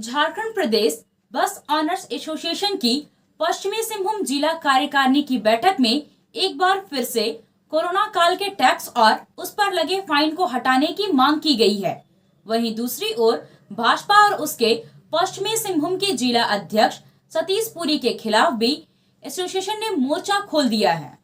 झारखंड प्रदेश बस owners association की पश्चिमी सिंहभूम जिला कार्यकारिणी की बैठक में एक बार फिर से कोरोना काल के टैक्स और उस पर लगे फाइन को हटाने की मांग की गई है। वहीं दूसरी ओर भाजपा और उसके पश्चिमी सिंहभूम के जिला अध्यक्ष सतीश पुरी के खिलाफ भी एसोसिएशन ने मोर्चा खोल दिया है।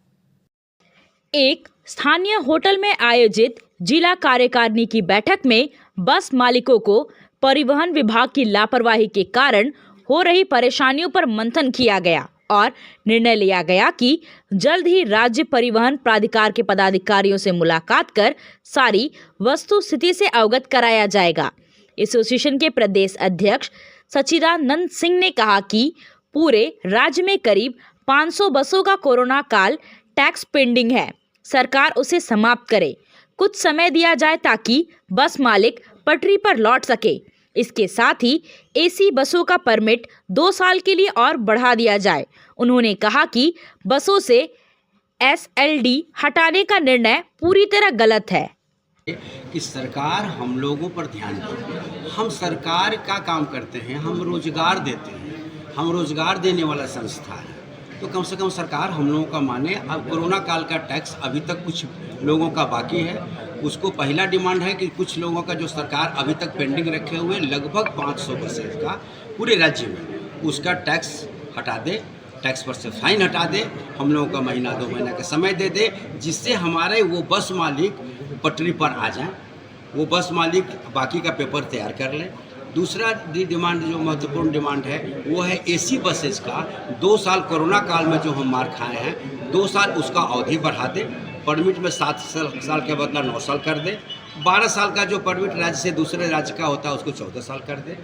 एक स्थानीय होटल में आयोजित जिला कार्यकारिणी की बैठक में बस मालिकों को परिवहन विभाग की लापरवाही के कारण हो रही परेशानियों पर मंथन किया गया और निर्णय लिया गया कि जल्द ही राज्य परिवहन प्राधिकार के पदाधिकारियों से मुलाकात कर सारी वस्तु स्थिति से अवगत कराया जाएगा। एसोसिएशन के प्रदेश अध्यक्ष सचिदानंद सिंह ने कहा कि पूरे राज्य में करीब 500 बसों का कोरोना काल टैक्स पेंडिंग है, सरकार उसे समाप्त करे, कुछ समय दिया जाए ताकि बस मालिक पटरी पर लौट सके। इसके साथ ही एसी बसों का परमिट 2 साल के लिए और बढ़ा दिया जाए। उन्होंने कहा कि बसों से एसएलडी हटाने का निर्णय पूरी तरह गलत है कि सरकार हम लोगों पर ध्यान दे। हम सरकार का काम करते हैं, हम रोजगार देते हैं, हम रोजगार देने वाला संस्था है, तो कम से कम सरकार हम लोगों का माने। अब कोरोना काल का टैक्स अभी तक कुछ लोगों का बाकी है, उसको पहला डिमांड है कि कुछ लोगों का जो सरकार अभी तक पेंडिंग रखे हुए लगभग 500 बसेस का पूरे राज्य में उसका टैक्स हटा दे, टैक्स पर से फाइन हटा दे, हम लोगों का महीना 2 महीना का समय दे दे, जिससे हमारे वो बस मालिक पटरी पर आ जाएं, वो बस मालिक बाकी का पेपर तैयार कर ले। दूसरा डिमांड जो महत्वपूर्ण डिमांड है वो है एसी बसेस का 2 साल कोरोना काल में जो हम मार खाए हैं 2 साल उसका अवधि बढ़ा दे, परमिट में 7 साल के बदला 9 साल कर दे, 12 साल का जो परमिट राज्य से दूसरे राज्य का होता है उसको 14 साल कर दे।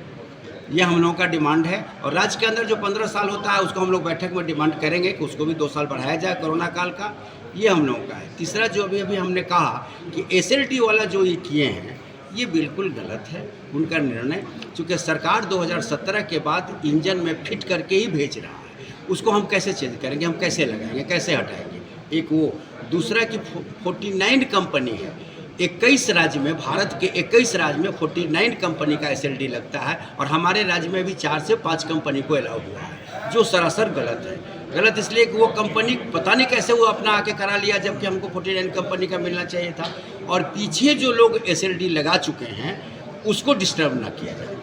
ये हम लोगों का डिमांड है। और राज्य के अंदर जो 15 साल होता है उसको हम लोग बैठक में डिमांड करेंगे कि उसको भी 2 साल बढ़ाया जाए कोरोना काल का। ये हम लोगों का है। तीसरा जो अभी हमने कहा कि एसएलटी वाला जो ये किए हैं ये बिल्कुल गलत है उनका निर्णय, चूँकि सरकार 2017 के बाद इंजन में फिट करके ही भेज रहा है, उसको हम कैसे चेंज करेंगे, हम कैसे लगाएंगे, कैसे हटाएंगे। एक वो, दूसरा कि 49 कंपनी है 21 राज्य में, भारत के 21 राज्य में 49 कंपनी का एसएलडी लगता है और हमारे राज्य में भी 4 से 5 कंपनी को अलाउ हुआ है, जो सरासर गलत है। गलत इसलिए कि वो कंपनी पता नहीं कैसे वो अपना आके करा लिया, जबकि हमको 49 कंपनी का मिलना चाहिए था। और पीछे जो लोग एसएलडी लगा चुके हैं उसको डिस्टर्ब ना किया जाए।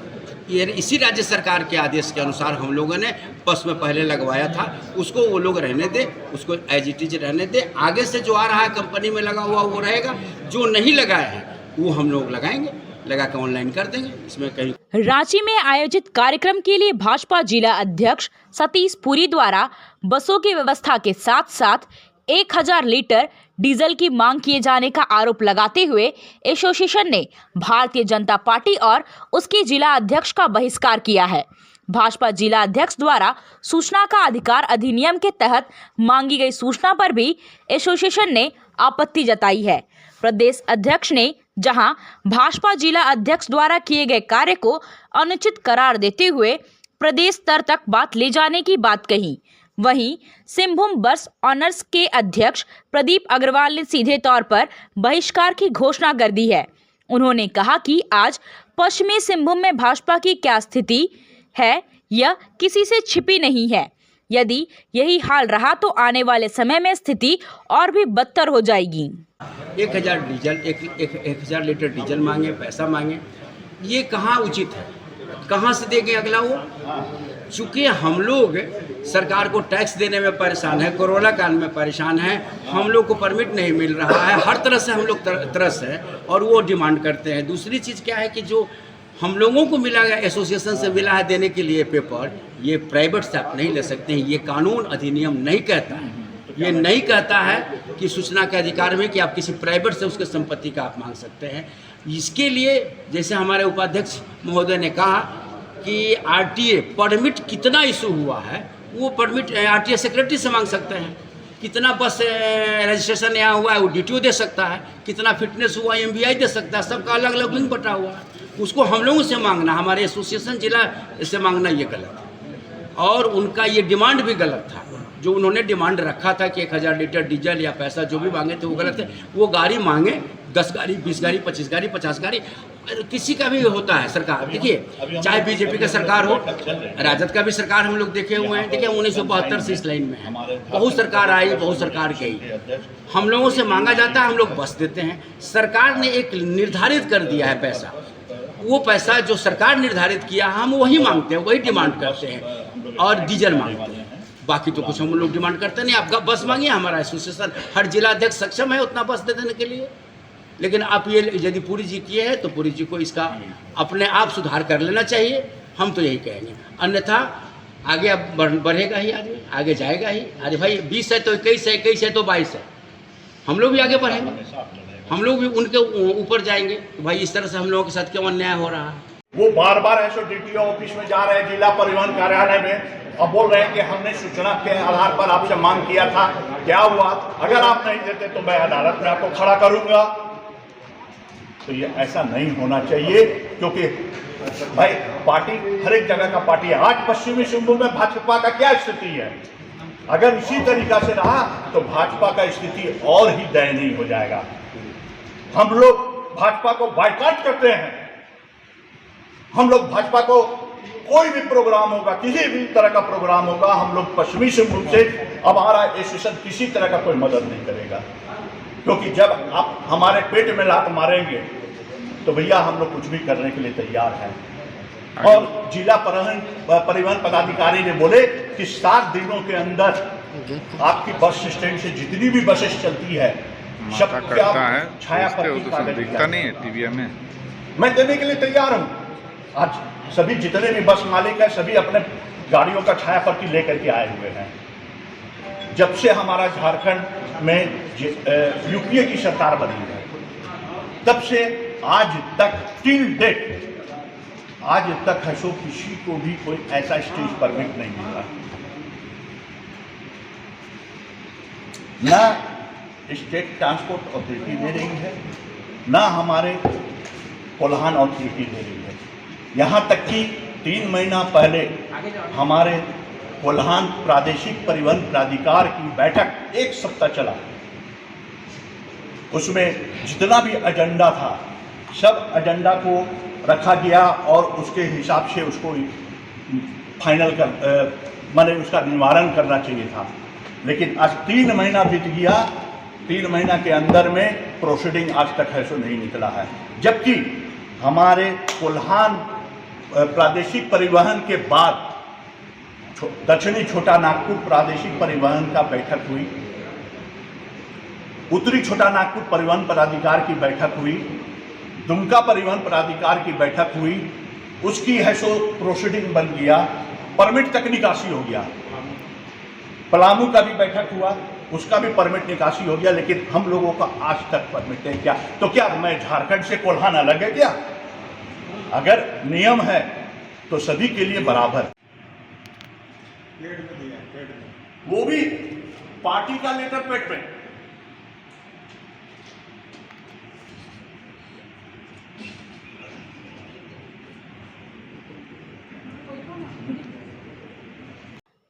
ये इसी राज्य सरकार के आदेश के अनुसार हम लोगों ने बस में पहले लगवाया था, उसको वो लोग रहने दे, उसको एज इट इज रहने दे। आगे से जो आ रहा है कंपनी में लगा हुआ वो रहेगा, जो नहीं लगाया है वो हम लोग लगाएंगे, लगा के ऑनलाइन कर देंगे। इसमें कहीं रांची में आयोजित कार्यक्रम के लिए भाजपा जिला अध्यक्ष सतीश पुरी द्वारा बसों की व्यवस्था के साथ साथ 1000 लीटर डीजल की मांग किए जाने का आरोप लगाते हुए एसोसिएशन ने भारतीय जनता पार्टी और उसके जिला अध्यक्ष का बहिष्कार किया है। भाजपा जिला अध्यक्ष द्वारा सूचना का अधिकार अधिनियम के तहत मांगी गई सूचना पर भी एसोसिएशन ने आपत्ति जताई है। प्रदेश अध्यक्ष ने जहां भाजपा जिला अध्यक्ष द्वारा किए गए कार्य को अनुचित करार देते हुए प्रदेश स्तर तक बात ले जाने की बात कही, वहीं सिंहभूम बस ऑनर्स के अध्यक्ष प्रदीप अग्रवाल ने सीधे तौर पर बहिष्कार की घोषणा कर दी है। उन्होंने कहा कि आज पश्चिमी सिंहभूम में भाजपा की क्या स्थिति है यह किसी से छिपी नहीं है। यदि यही हाल रहा तो आने वाले समय में स्थिति और भी बदतर हो जाएगी। 1000 डीजल 1000 लीटर डीजल मांगे, पैसा मांगे, ये कहाँ उचित है, कहाँ से देंगे अगला वो। चूँकि हम लोग सरकार को टैक्स देने में परेशान है, कोरोना काल में परेशान है, हम लोग को परमिट नहीं मिल रहा है, हर तरह से हम लोग तरस है और वो डिमांड करते हैं। दूसरी चीज़ क्या है कि जो हम लोगों को मिला है एसोसिएशन से मिला है देने के लिए पेपर, ये प्राइवेट से आप नहीं ले सकते हैं। ये कानून अधिनियम नहीं कहता है, ये नहीं कहता है कि सूचना के अधिकार में कि आप किसी प्राइवेट से उसके संपत्ति का आप मांग सकते हैं। इसके लिए जैसे हमारे उपाध्यक्ष महोदय ने कहा कि आरटीए परमिट कितना इशू हुआ है वो परमिट आरटीए सेक्रेटरी से मांग सकते हैं। कितना बस रजिस्ट्रेशन यहाँ हुआ है वो डीटीओ दे सकता है, कितना फिटनेस हुआ एमवीआई दे सकता है, सबका अलग अलग लिंक बटा हुआ है, उसको हम लोगों से मांगना, हमारे एसोसिएशन जिला से मांगना ये गलत है और उनका ये डिमांड भी गलत था। जो उन्होंने डिमांड रखा था कि 1000 लीटर डीजल या पैसा जो भी मांगे थे वो गलत है। वो गाड़ी मांगे 10 गाड़ी, 20 गाड़ी, 25 गाड़ी, 50 गाड़ी, किसी का भी होता है सरकार। देखिए, चाहे बीजेपी का सरकार हो, राजद का भी सरकार हम लोग देखे हुए हैं। देखिए, 1972 से इस लाइन में है, बहुत सरकार आई, बहुत सरकार गई। हम लोगों से मांगा जाता है, हम लोग बस देते हैं। सरकार ने एक निर्धारित कर दिया है पैसा, वो पैसा जो सरकार निर्धारित किया हम वही मांगते हैं, वही डिमांड करते हैं और डीजल मांगते हैं। बाकी तो कुछ हम लोग डिमांड करते नहीं। आप बस मांगिए, हमारा एसोसिएशन हर जिला अध्यक्ष सक्षम है उतना बस दे देने के लिए। लेकिन आप ये यदि पुरी जी किए हैं तो पुरी जी को इसका अपने आप सुधार कर लेना चाहिए, हम तो यही कहेंगे। अन्यथा आगे अब बढ़ेगा ही, आगे जाएगा ही। अरे भाई 20 है तो 21 है, 21 है तो 22 है, हम लोग भी आगे बढ़ेंगे, हम लोग भी उनके ऊपर जाएंगे। तो भाई इस तरह से हम लोगों के साथ क्यों अन्याय हो रहा है? वो बार बार एसओडीटीओ ऑफिस में जा रहे हैं, जिला परिवहन कार्यालय में, और बोल रहे हैं कि हमने सूचना के आधार पर आपसे मांग किया था, क्या हुआ? अगर आप नहीं देते तो मैं अदालत में आपको खड़ा करूंगा। तो ये ऐसा नहीं होना चाहिए, क्योंकि भाई पार्टी हर एक जगह का पार्टी है। आज पश्चिमी सिंहभूम में भाजपा का क्या स्थिति है? अगर इसी तरीका से रहा तो भाजपा का स्थिति और ही दयनीय हो जाएगा। हम लोग भाजपा को बायकॉट करते हैं। हम लोग भाजपा को कोई भी प्रोग्राम होगा, किसी भी तरह का प्रोग्राम होगा, हम लोग पश्चिमी सिंहभूम से हमारा एसोसिएशन किसी तरह का कोई मदद नहीं करेगा। क्योंकि जब आप हमारे पेट में लात मारेंगे तो भैया हम लोग कुछ भी करने के लिए तैयार हैं। और जिला परिवहन पदाधिकारी ने बोले कि 7 दिनों के अंदर आपकी बस स्टैंड से जितनी भी बसेस चलती है सब छाया पर दिखता नहीं है टीवी में, मैं देने के लिए तैयार हूं। आज सभी जितने भी बस मालिक हैं सभी अपने गाड़ियों का छाया पट्टी लेकर के आए हुए हैं। जब से हमारा झारखंड में यूपीए की सरकार बनी है तब से आज तक टिल डेट आज तक है सो किसी को भी कोई ऐसा स्टेज परमिट नहीं मिला। ना स्टेट ट्रांसपोर्ट अथॉरिटी दे रही है, ना हमारे कोल्हान अथॉरिटी दे रही है। यहाँ तक कि 3 महीना पहले हमारे कोल्हान प्रादेशिक परिवहन प्राधिकार की बैठक 1 सप्ताह चला। उसमें जितना भी एजेंडा था सब एजेंडा को रखा गया और उसके हिसाब से उसको फाइनल माने उसका निवारण करना चाहिए था। लेकिन आज 3 महीना बीत गया, 3 महीना के अंदर में प्रोसीडिंग आज तक है सो नहीं निकला है। जबकि हमारे कोल्हान प्रादेशिक परिवहन के बाद दक्षिणी छोटा नागपुर प्रादेशिक परिवहन का बैठक हुई, उत्तरी छोटा नागपुर परिवहन पदाधिकार की बैठक हुई, दुमका परिवहन प्राधिकार की बैठक हुई, उसकी है सो प्रोसीडिंग बन गया, परमिट तक निकासी हो गया। पलामू का भी बैठक हुआ, उसका भी परमिट निकासी हो गया। लेकिन हम लोगों का आज तक परमिट नहीं किया। तो क्या मैं झारखंड से कोल्हान अलग है क्या? अगर नियम है तो सभी के लिए बराबर, वो भी पार्टी का लेटर पेड में।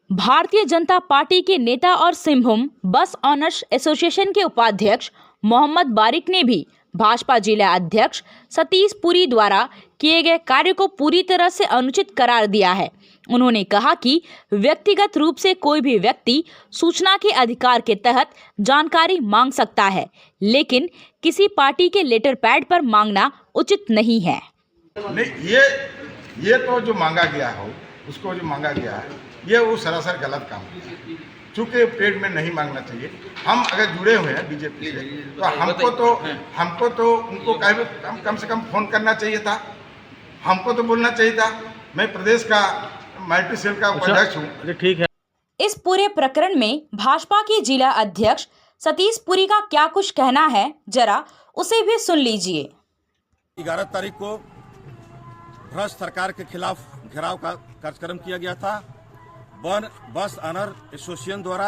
भारतीय जनता पार्टी के नेता और सिंहभूम बस ऑनर्स एसोसिएशन के उपाध्यक्ष मोहम्मद बारिक ने भी भाजपा जिला अध्यक्ष सतीश पुरी द्वारा किए गए कार्य को पूरी तरह से अनुचित करार दिया है। उन्होंने कहा कि व्यक्तिगत रूप से कोई भी व्यक्ति सूचना के अधिकार के तहत जानकारी मांग सकता है, लेकिन किसी पार्टी के लेटर पैड पर मांगना उचित नहीं है। नहीं, ये तो जो मांगा गया हो, उसको जो मांगा गया है ये वो सरासर गलत काम है। चूँकि पेड में नहीं मांगना चाहिए। हम अगर जुड़े हुए हैं बीजेपी से तो हमको तो उनको कम से कम फोन करना चाहिए था, हमको तो बोलना चाहिए था। मैं प्रदेश का माइटी सेल का उपाध्यक्ष हूँ। ठीक है। इस पूरे प्रकरण में भाजपा के जिला अध्यक्ष सतीश पुरी का क्या कुछ कहना है, जरा उसे भी सुन लीजिए। 11 तारीख को भ्रष्ट सरकार के खिलाफ घेराव का कार्यक्रम किया गया था। बस ऑनर एसोसिएशन द्वारा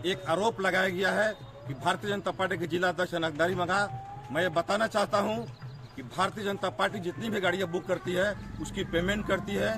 एक आरोप लगाया गया है कि भारतीय जनता पार्टी के जिला अध्यक्ष अनाकदारी मांगा। मैं ये बताना चाहता हूं कि भारतीय जनता पार्टी जितनी भी गाड़ियां बुक करती है उसकी पेमेंट करती है